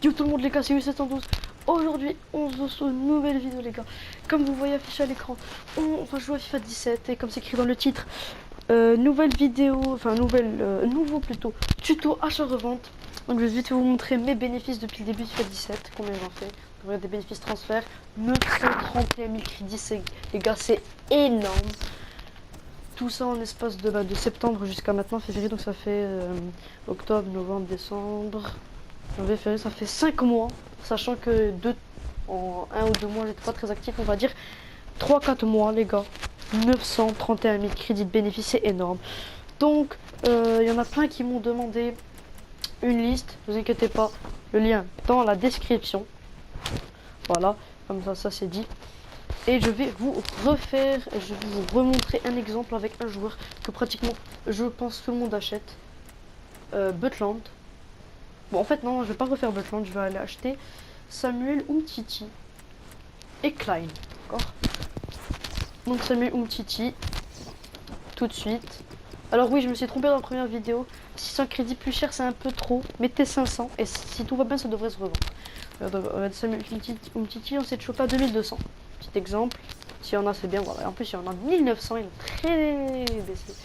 Yo tout le monde les gars, c'est U712. Aujourd'hui on se retrouve sur une nouvelle vidéo les gars. Comme vous voyez affiché à l'écran, on va jouer à FIFA 17 et comme c'est écrit dans le titre, nouvelle vidéo, enfin nouveau plutôt, tuto achat-revente. Donc je vais vite vous montrer mes bénéfices depuis le début de FIFA 17, combien j'en fais. Des bénéfices transfert, 931 000 crédits, les gars c'est énorme. Tout ça en espace de septembre jusqu'à maintenant, février, donc ça fait octobre, novembre, décembre, janvier, février, ça fait 5 mois, sachant que en 1 ou 2 mois j'étais pas très actif, on va dire 3-4 mois les gars. 931 000 crédits de bénéfices, c'est énorme. Donc il y en a plein qui m'ont demandé une liste, ne vous inquiétez pas, le lien dans la description. Voilà, comme ça c'est dit. Et je vais vous refaire, je vais vous remontrer un exemple avec un joueur que pratiquement, je pense, tout le monde achète. Butland. Bon, en fait, non, je vais pas refaire Butland, je vais aller acheter Samuel Umtiti et Klein. D'accord. Donc, Samuel Umtiti, tout de suite. Alors, oui, je me suis trompé dans la première vidéo. 600 crédits plus cher, c'est un peu trop. Mettez 500 et si tout va bien, ça devrait se revendre. Samuel Umtiti, on s'est chopé à 2200. Petit exemple. S'il y en a, c'est bien. Voilà. En plus, il y en a 1900. Il est très baissé.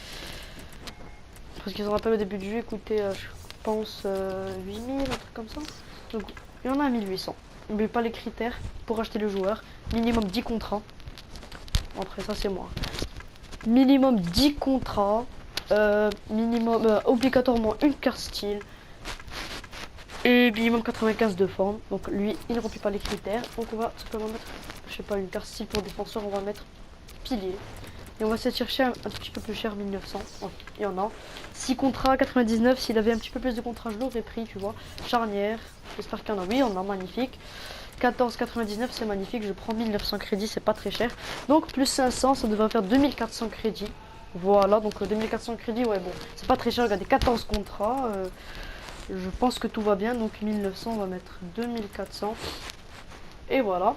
Parce qu'ils ont rappelé au début du jeu, écoutez, je pense 8000, un truc comme ça. Donc, il y en a à 1800. N'oubliez pas les critères pour acheter le joueur. Minimum 10 contrats. Après, ça, c'est moi. Minimum 10 contrats. Minimum, obligatoirement une carte style. Et minimum 95 de forme. Donc, lui, il ne remplit pas les critères. Donc, on va simplement mettre, je sais pas, une carte style pour défenseur. On va mettre pilier. Et on va essayer de chercher un tout petit peu plus cher, 1900. Oh, il y en a. 6 contrats, 99. S'il avait un petit peu plus de contrats, je l'aurais pris, tu vois. Charnière. J'espère qu'il y en a. Oui, on a, magnifique. 14,99, c'est magnifique. Je prends 1900 crédits, c'est pas très cher. Donc, plus 500, ça devrait faire 2400 crédits. Voilà, donc 2400 crédits, ouais, bon. C'est pas très cher. Regardez, 14 contrats. Je pense que tout va bien. Donc, 1900, on va mettre 2400. Et voilà.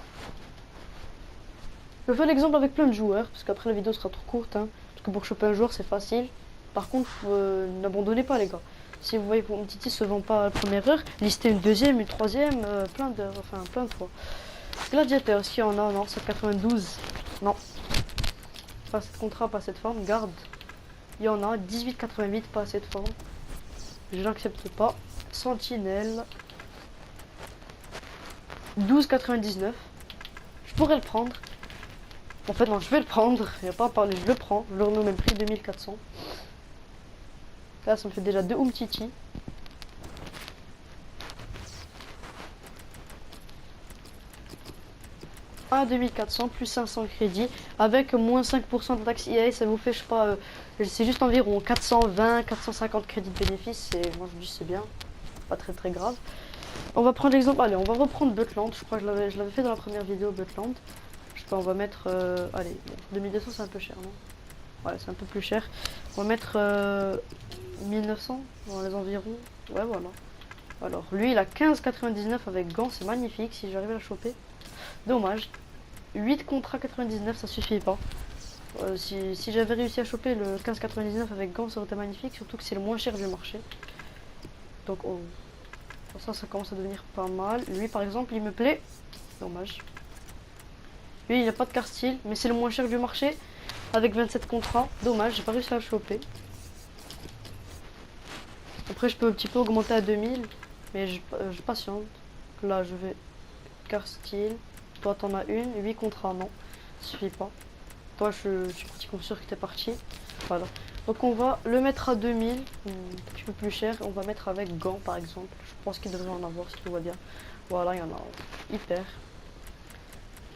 Je fais l'exemple avec plein de joueurs, parce qu'après la vidéo sera trop courte, hein, parce que pour choper un joueur c'est facile. Par contre, n'abandonnez pas les gars. Si vous voyez que mon Titi se vend pas à la première heure, listez une deuxième, une troisième, plein d'heures, enfin plein de fois. Gladiateur, est-ce qu'il y en a? Non, 792. Non. Pas cette contrat, pas cette forme, garde. Il y en a, 18,88, pas cette forme. Je n'accepte pas. Sentinelle. 12,99. Je pourrais le prendre. En fait, non, je vais le prendre. Il n'y a pas à parler, je le prends. Je le remets au même prix, 2400. Là, ça me fait déjà 2 Umtiti. Un 2400 plus 500 crédits. Avec moins 5% de taxe EA, ça vous fait, je sais pas, c'est juste environ 420, 450 crédits de bénéfice. Et moi, je dis c'est bien. Pas très très grave. On va prendre l'exemple. Allez, on va reprendre Butland. Je crois que je l'avais fait dans la première vidéo, Butland. Je sais pas, on va mettre. Allez, 2200, c'est un peu cher, non? Ouais, c'est un peu plus cher. On va mettre 1900 dans les environs. Ouais, voilà. Alors, lui, il a 15,99 avec gants, c'est magnifique si j'arrive à la choper. Dommage. 8 contrats 99, ça suffit pas. Si j'avais réussi à choper le 15,99 avec gants, ça aurait été magnifique, surtout que c'est le moins cher du marché. Donc, oh, ça commence à devenir pas mal. Lui, par exemple, il me plaît. Dommage. Lui, il n'a pas de carte style, mais c'est le moins cher du marché. Avec 27 contrats, dommage, j'ai pas réussi à le choper. Après, je peux un petit peu augmenter à 2000, mais je patiente. Là, je vais carte style. Toi, t'en as une, 8 contrats, non, ça suffit pas. Toi, je suis pratiquement sûr que t'es parti. Voilà. Donc, on va le mettre à 2000, un petit peu plus cher. On va mettre avec gants, par exemple. Je pense qu'il devrait en avoir si tout va bien. Voilà, il y en a hyper.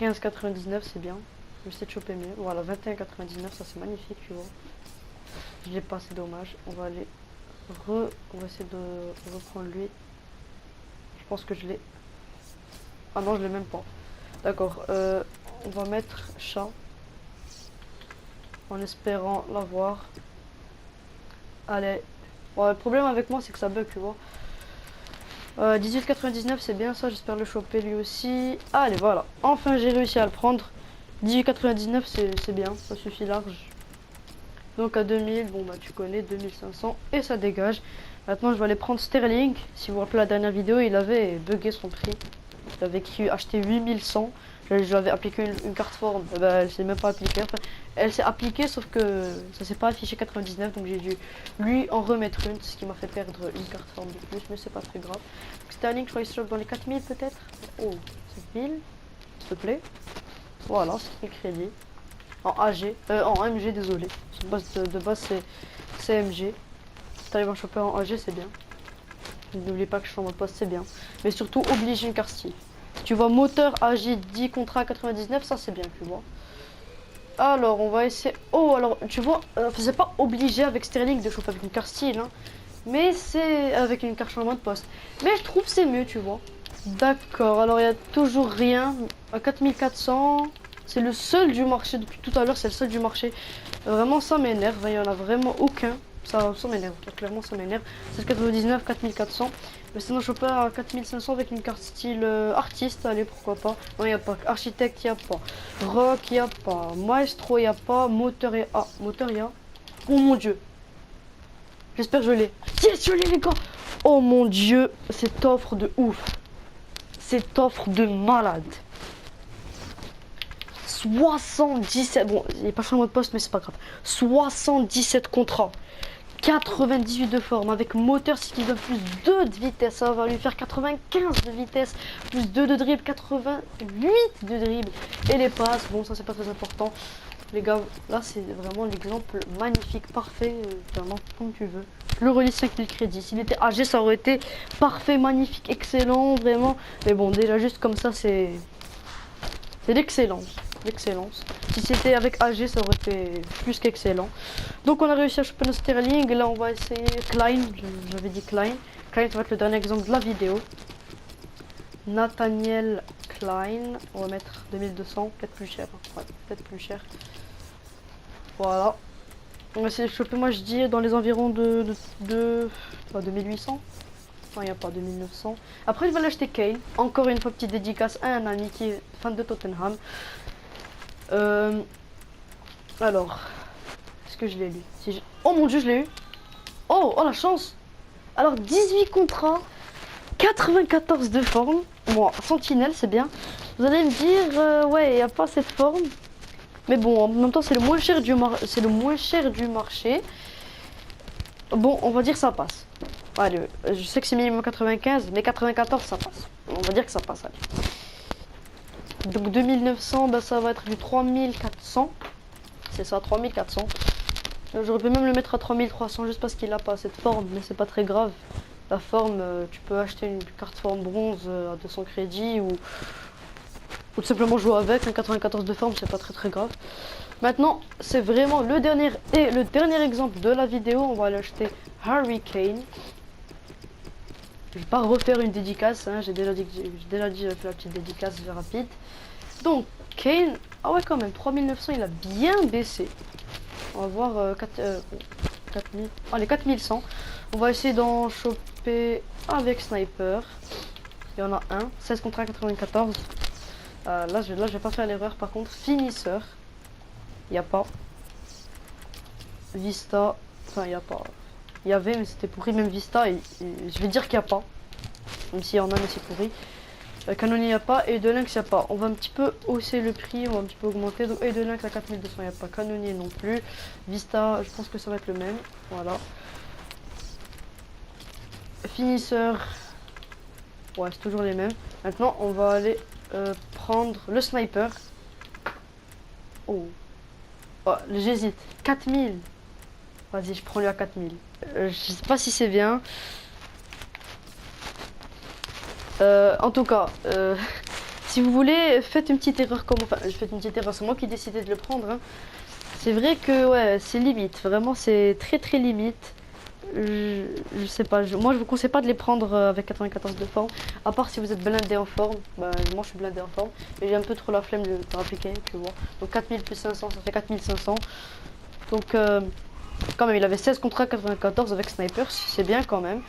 15,99, c'est bien. Je vais essayer de choper mieux. Voilà, 21,99, ça c'est magnifique, tu vois. Je l'ai pas, c'est dommage. On va aller on va essayer de reprendre lui. Je pense que je l'ai. Ah non, je l'ai même pas. D'accord. On va mettre chat. En espérant l'avoir. Allez. Bon, le problème avec moi, c'est que ça bug, tu vois. 18,99, c'est bien ça. J'espère le choper lui aussi. Allez, voilà. Enfin, j'ai réussi à le prendre. 18,99, c'est bien. Ça suffit large. Donc à 2000, bon bah tu connais, 2500 et ça dégage. Maintenant, je vais aller prendre Sterling. Si vous vous rappelez la dernière vidéo, il avait bugué son prix. Il avait écrit acheté 8100. Je lui avais appliqué une carte forme. Eh ben, elle s'est même pas appliquée. Enfin, elle s'est appliquée, sauf que ça s'est pas affiché 99. Donc j'ai dû lui en remettre une, ce qui m'a fait perdre une carte forme de plus. Mais c'est pas très grave. Donc, Sterling, je crois qu'il se chope dans les 4000 peut-être. Oh, 7000. S'il te plaît. Voilà, c'est le crédit. En AG. En MG, désolé. De base, c'est MG. Si t'arrives à choper en AG, c'est bien. N'oublie pas que je suis en mode poste, c'est bien. Mais surtout, oblige une carte Steve. Tu vois, moteur AG 10 contrat 99, ça c'est bien, tu vois. Alors, on va essayer. Oh, alors, tu vois, c'est pas obligé avec Sterling de choper avec une carte style, hein. Mais c'est avec une carte changement de poste. Mais je trouve c'est mieux, tu vois. D'accord, alors il y a toujours rien. À 4400, c'est le seul du marché. Depuis tout à l'heure, c'est le seul du marché. Vraiment, ça m'énerve. Il y en a vraiment aucun. Ça m'énerve. Clairement, ça m'énerve. C'est 99, 4400. Mais sinon, je chope à 4500 avec une carte style artiste. Allez, pourquoi pas. Non, il n'y a pas. Architecte, il n'y a pas. Rock, il n'y a pas. Maestro, il n'y a pas. Moteur, il y a. Ah, moteur, il y a. Oh mon dieu. J'espère que je l'ai. Yes, je l'ai, les gars. Oh mon dieu. Cette offre de ouf. Cette offre de malade. 77. Bon, il n'est pas fait en mode poste, mais c'est pas grave. 77 contrats. 98 de forme avec moteur, ce qui donne plus 2 de vitesse. Ça va lui faire 95 de vitesse, plus 2 de dribble, 88 de dribble. Et les passes, bon, ça c'est pas très important. Les gars, là c'est vraiment l'exemple magnifique, parfait, vraiment comme tu veux. Le release 5000 crédits. S'il était AG, ça aurait été parfait, magnifique, excellent, vraiment. Mais bon, déjà juste comme ça, c'est l'excellence. L'excellence. Si c'était avec AG, ça aurait été plus qu'excellent. Donc on a réussi à choper notre Sterling. Là on va essayer Klein. J'avais dit Klein. Klein, ça va être le dernier exemple de la vidéo. Nathaniel Klein. On va mettre 2200. Peut-être plus cher. Ouais, peut-être plus cher. Voilà. On va essayer de choper, moi je dis, dans les environs de 2800. Non, il n'y a pas 2900. Après, je vais l'acheter Kane. Encore une fois, petite dédicace à un ami qui est fan de Tottenham. Alors, est-ce que je l'ai lu? Oh mon dieu, je l'ai eu. Oh, oh la chance. Alors, 18 contrats, 94 de forme. Bon, Sentinelle, c'est bien. Vous allez me dire, ouais, il n'y a pas cette forme. Mais bon, en même temps, c'est le moins cher du marché. Bon, on va dire que ça passe. Allez, je sais que c'est minimum 95, mais 94, ça passe. On va dire que ça passe, allez. Donc 2900, bah, ça va être du 3400. C'est ça, 3400. J'aurais pu même le mettre à 3300 juste parce qu'il n'a pas cette forme, mais c'est pas très grave. La forme, tu peux acheter une carte forme bronze à 200 crédits ou tout simplement jouer avec. Un 94 de forme, c'est pas très grave. Maintenant, c'est vraiment le dernier exemple de la vidéo. On va l'acheter Harry Kane. Je vais pas refaire une dédicace, hein. J'ai déjà dit j'avais fait la petite dédicace rapide. Donc Kane, ah ouais quand même, 3900, il a bien baissé. On va voir 4000, allez 4100. On va essayer d'en choper avec Sniper. Il y en a un, 16 contre 94. Là je vais pas faire l'erreur par contre. Finisseur, il n'y a pas. Vista, enfin il n'y a pas. Il y avait mais c'était pourri, même Vista, et je vais dire qu'il n'y a pas. Même s'il y en a mais c'est pourri. Canonier il n'y a pas, et de Lynx il n'y a pas. On va un petit peu hausser le prix, on va un petit peu augmenter. Donc et de Lynx à 4200 il n'y a pas. Canonier non plus. Vista, je pense que ça va être le même. Voilà. Finisseur. Ouais, c'est toujours les mêmes. Maintenant on va aller prendre le sniper. Oh. Oh, j'hésite. 4000. Vas-y, je prends lui à 4000. Je sais pas si c'est bien. En tout cas, si vous voulez, faites une petite erreur comme... Enfin, je fais une petite erreur, c'est moi qui ai décidé de le prendre. Hein. C'est vrai que, ouais, c'est limite. Vraiment, c'est très limite. Je sais pas, moi je vous conseille pas de les prendre avec 94 de forme. À part si vous êtes blindé en forme. Bah, moi je suis blindé en forme. Et j'ai un peu trop la flemme de appliquer, tu vois. Donc 4000 plus 500, ça fait 4500. Donc... quand même, il avait 16 contre 94 avec Sniper, c'est bien quand même.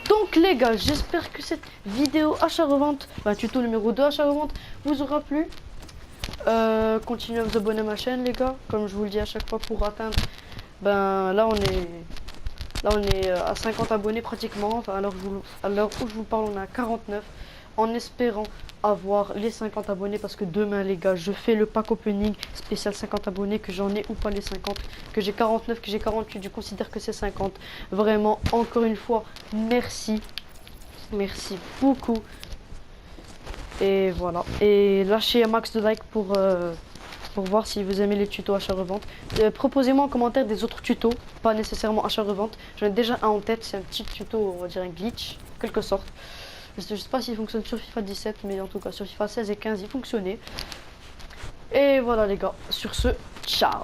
Donc les gars, j'espère que cette vidéo achat-revente, tuto numéro 2 achat-revente, vous aura plu. Continuez à vous abonner à ma chaîne les gars, comme je vous le dis à chaque fois pour atteindre, là on est Là on est à 50 abonnés pratiquement, enfin, à l'heure où je vous parle on est à 49, en espérant avoir les 50 abonnés, parce que demain les gars je fais le pack opening spécial 50 abonnés, que j'en ai ou pas les 50, que j'ai 49, que j'ai 48, je considère que c'est 50. Vraiment encore une fois merci, merci beaucoup. Et voilà, et lâchez un max de likes pour voir si vous aimez les tutos achat-revente. Proposez-moi en commentaire des autres tutos, pas nécessairement achat-revente. J'en ai déjà un en tête, c'est un petit tuto, on va dire un glitch, en quelque sorte. Je sais pas s'il fonctionne sur FIFA 17, mais en tout cas sur FIFA 16 et 15 il fonctionnait. Et voilà les gars, sur ce, ciao.